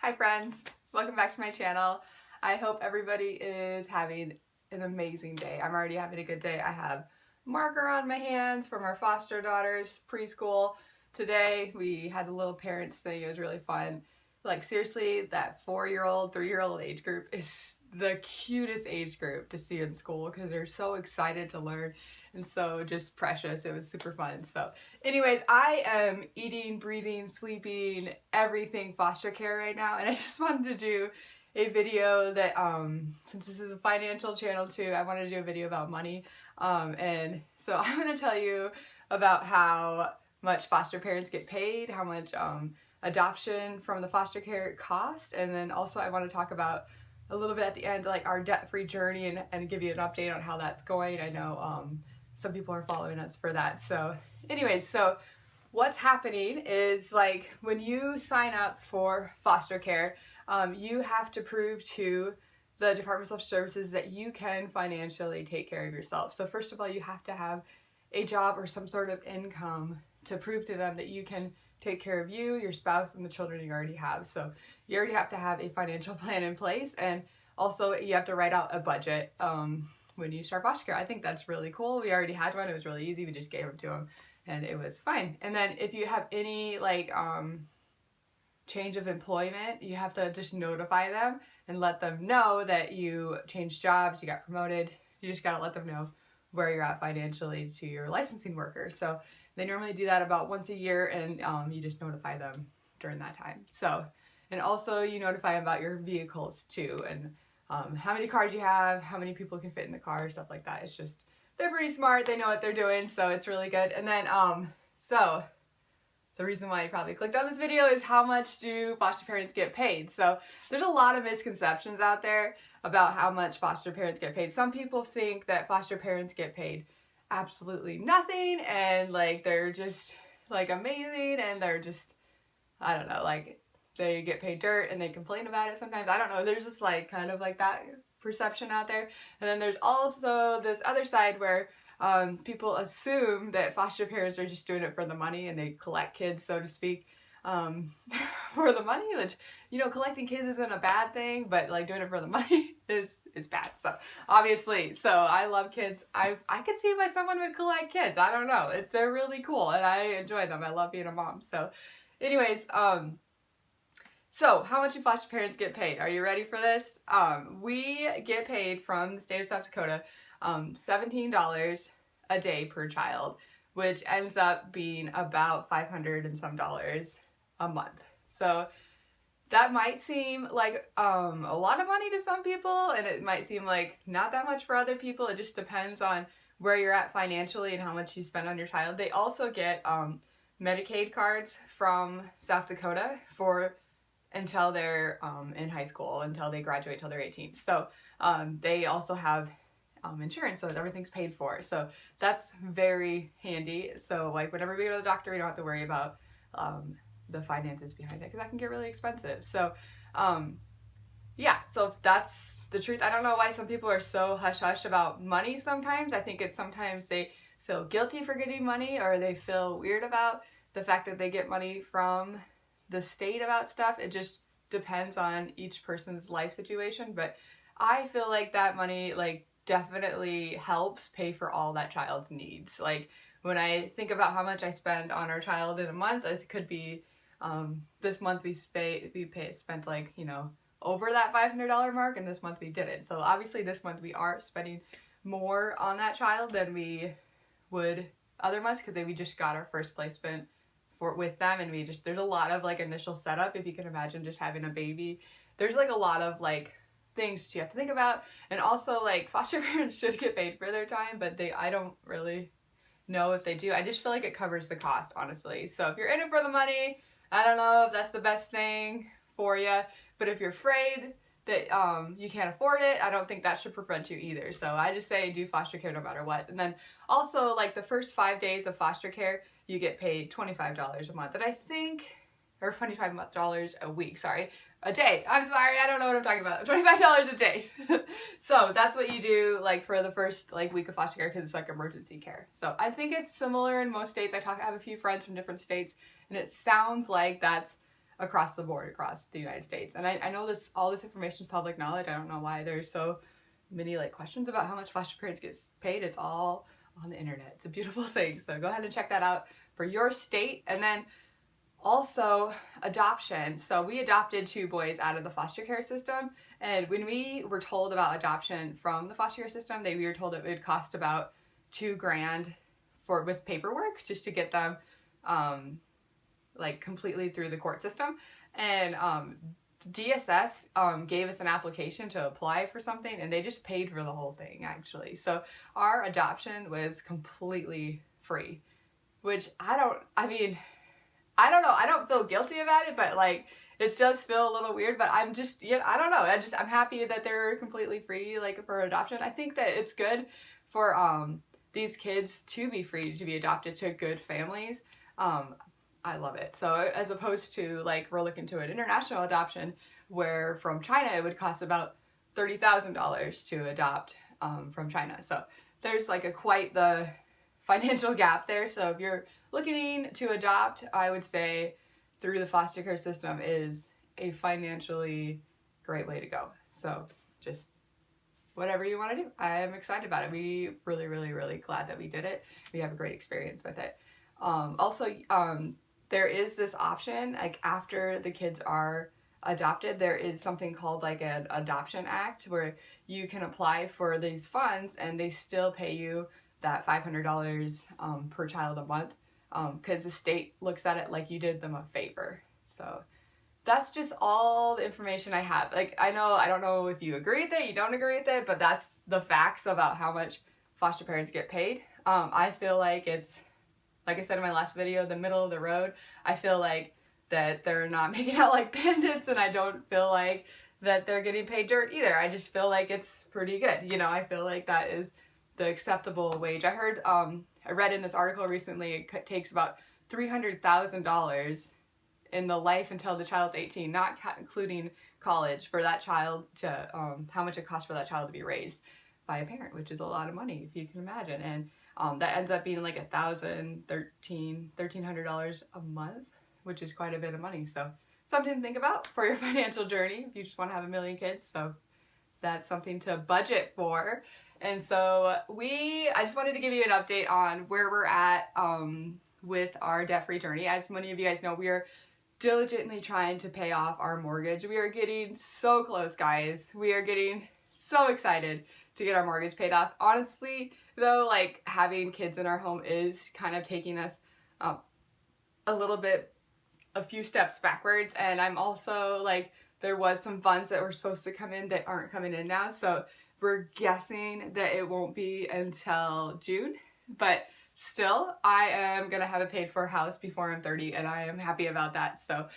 Hi friends, welcome back to my channel. I hope everybody is having an amazing day. I'm already having a good day. I have marker on my hands from our foster daughter's preschool. Today we had a little parents thing. It was really fun. Like seriously, that 4-year-old, 3-year-old age group is the cutest age group to see in school because they're so excited to learn and so just precious. It was super fun. So anyways, I am eating, breathing, sleeping, everything foster care right now, and I just wanted to do a video that since this is a financial channel too, I wanted to do a video about money, and so I'm going to tell you about how much foster parents get paid, how much adoption from the foster care cost, and then also I want to talk about a little bit at the end like our debt-free journey and give you an update on how that's going. I know some people are following us for that. So anyways, so what's happening is like when you sign up for foster care, you have to prove to the Department of Social Services that you can financially take care of yourself. So first of all, you have to have a job or some sort of income to prove to them that you can take care of you, your spouse, and the children you already have. So you already have to have a financial plan in place, and also you have to write out a budget when you start foster care. I think that's really cool. We already had one. It was really easy. We just gave them to them and it was fine. And then if you have any like change of employment, you have to just notify them and let them know that you changed jobs, you got promoted. You just got to let them know where you're at financially to your licensing worker. So they normally do that about once a year, and you just notify them during that time. So, and also you notify them about your vehicles too, and how many cars you have, how many people can fit in the car, stuff like that. It's just, they're pretty smart, they know what they're doing, so it's really good. And then, so the reason why you probably clicked on this video is how much do foster parents get paid? So there's a lot of misconceptions out there about how much foster parents get paid. Some people think that foster parents get paid absolutely nothing and like they're just like amazing and they're just, I don't know, like they get paid dirt and they complain about it sometimes. I don't know, there's just like kind of like that perception out there. And then there's also this other side where people assume that foster parents are just doing it for the money and they collect kids, so to speak, for the money, which, you know, collecting kids isn't a bad thing, but like doing it for the money is bad. So obviously, so I love kids. I could see why someone would collect kids. I don't know. They're really cool and I enjoy them. I love being a mom. So anyways, so how much do foster parents get paid? Are you ready for this? We get paid from the state of South Dakota $17 a day per child, which ends up being about $500 and some a month. So that might seem like a lot of money to some people, and it might seem like not that much for other people. It just depends on where you're at financially and how much you spend on your child. They also get Medicaid cards from South Dakota for until they're in high school, until they graduate, till they're 18. So they also have insurance, so everything's paid for. So that's very handy. So like whenever we go to the doctor, we don't have to worry about the finances behind it, because that can get really expensive. So yeah, so that's the truth. I don't know why some people are so hush-hush about money sometimes. I think it's sometimes they feel guilty for getting money, or they feel weird about the fact that they get money from the state about stuff. It just depends on each person's life situation, but I feel like that money like definitely helps pay for all that child's needs. Like when I think about how much I spend on our child in a month, it could be this month we spent like, you know, over that $500 mark, and this month we didn't. So obviously this month we are spending more on that child than we would other months, because we just got our first placement with them, and there's a lot of like initial setup. If you can imagine just having a baby, there's like a lot of like things you have to think about. And also like foster parents should get paid for their time, but I don't really know if they do. I just feel like it covers the cost, honestly. So if you're in it for the money, I don't know if that's the best thing for you, but if you're afraid that you can't afford it, I don't think that should prevent you either. So I just say do foster care no matter what. And then also like the first 5 days of foster care, you get paid $25 a month. And I think, or $25 a week, sorry, a day. I'm sorry, I don't know what I'm talking about. $25 a day. So that's what you do like for the first like week of foster care, because it's like emergency care. So I think it's similar in most states. I have a few friends from different states, and it sounds like that's across the board, across the United States. And I know all this information is public knowledge. I don't know why there's so many like questions about how much foster parents get paid. It's all on the internet. It's a beautiful thing. So go ahead and check that out for your state. And then also adoption. So we adopted 2 boys out of the foster care system. And when we were told about adoption from the foster care system, we were told it would cost about $2,000 with paperwork just to get them like completely through the court system. And DSS gave us an application to apply for something, and they just paid for the whole thing actually. So our adoption was completely free, which I don't know. I don't feel guilty about it, but like it does feel a little weird, but I'm just, I don't know. I'm happy that they're completely free, like for adoption. I think that it's good for these kids to be free to be adopted to good families. I love it. So as opposed to like we're looking to an international adoption where from China it would cost about $30,000 to adopt from China. So there's like quite the financial gap there. So if you're looking to adopt, I would say through the foster care system is a financially great way to go. So just whatever you want to do. I am excited about it. We really, really, really glad that we did it. We have a great experience with it. There is this option, like after the kids are adopted, there is something called like an Adoption Act where you can apply for these funds and they still pay you that $500 per child a month because the state looks at it like you did them a favor. So that's just all the information I have. Like I don't know if you agree with it, you don't agree with it, but that's the facts about how much foster parents get paid. I feel like it's, like I said in my last video, the middle of the road. I feel like that they're not making out like bandits, and I don't feel like that they're getting paid dirt either. I just feel like it's pretty good. I feel like that is the acceptable wage. I read in this article recently, it takes about $300,000 in the life until the child's 18, not including college, for that child to, how much it costs for that child to be raised by a parent, which is a lot of money, if you can imagine. And that ends up being like $1,300 a month, which is quite a bit of money. So something to think about for your financial journey if you just want to have 1 million kids. So that's something to budget for. And so I just wanted to give you an update on where we're at with our debt-free journey. As many of you guys know, we are diligently trying to pay off our mortgage. We are getting so close, guys. We are getting so excited to get our mortgage paid off. Honestly, though, like having kids in our home is kind of taking us a few steps backwards. And I'm also like, there was some funds that were supposed to come in that aren't coming in now. So we're guessing that it won't be until June, but still I am going to have a paid for house before I'm 30, and I am happy about that. So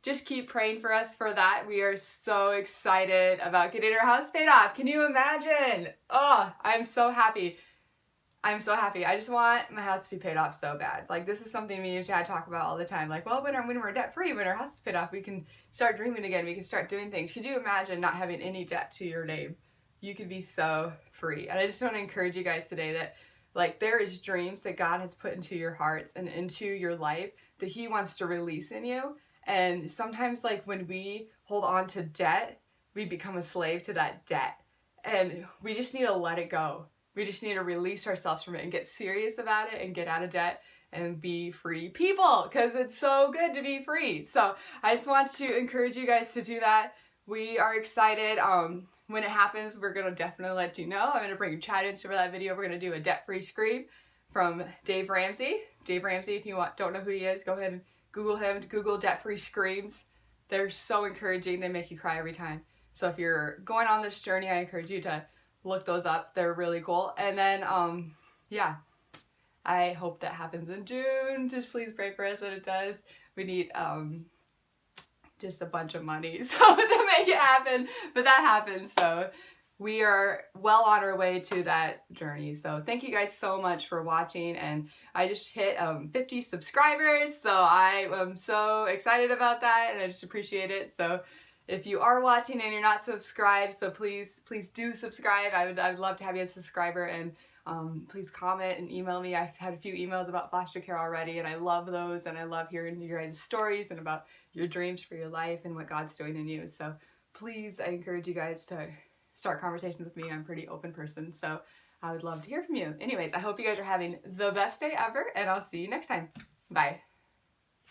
just keep praying for us for that. We are so excited about getting our house paid off. Can you imagine? Oh, I'm so happy. I'm so happy. I just want my house to be paid off so bad. Like this is something me and Chad talk about all the time. Like, well, when we're debt free, when our house is paid off, we can start dreaming again. We can start doing things. Could you imagine not having any debt to your name? You could be so free. And I just want to encourage you guys today that like there is dreams that God has put into your hearts and into your life that He wants to release in you. And sometimes like when we hold on to debt, we become a slave to that debt. And we just need to let it go. We just need to release ourselves from it and get serious about it and get out of debt and be free people, because it's so good to be free. So I just want to encourage you guys to do that. We are excited. When it happens, we're going to definitely let you know. I'm going to bring Chad into that video. We're going to do a debt-free scream from Dave Ramsey. Dave Ramsey, if you don't know who he is, go ahead and Google him. Google debt-free screams. They're so encouraging. They make you cry every time. So if you're going on this journey, I encourage you to look those up. They're really cool. And then, yeah, I hope that happens in June. Just please pray for us that it does. We need just a bunch of money so to make it happen, but that happens. So we are well on our way to that journey. So thank you guys so much for watching. And I just hit 50 subscribers. So I am so excited about that, and I just appreciate it. So if you are watching and you're not subscribed, so please do subscribe. I would love to have you as a subscriber, and Please comment and email me. I've had a few emails about foster care already, and I love those, and I love hearing your guys' stories and about your dreams for your life and what God's doing in you. So please, I encourage you guys to start conversations with me. I'm a pretty open person, so I would love to hear from you. Anyways, I hope you guys are having the best day ever, and I'll see you next time. Bye.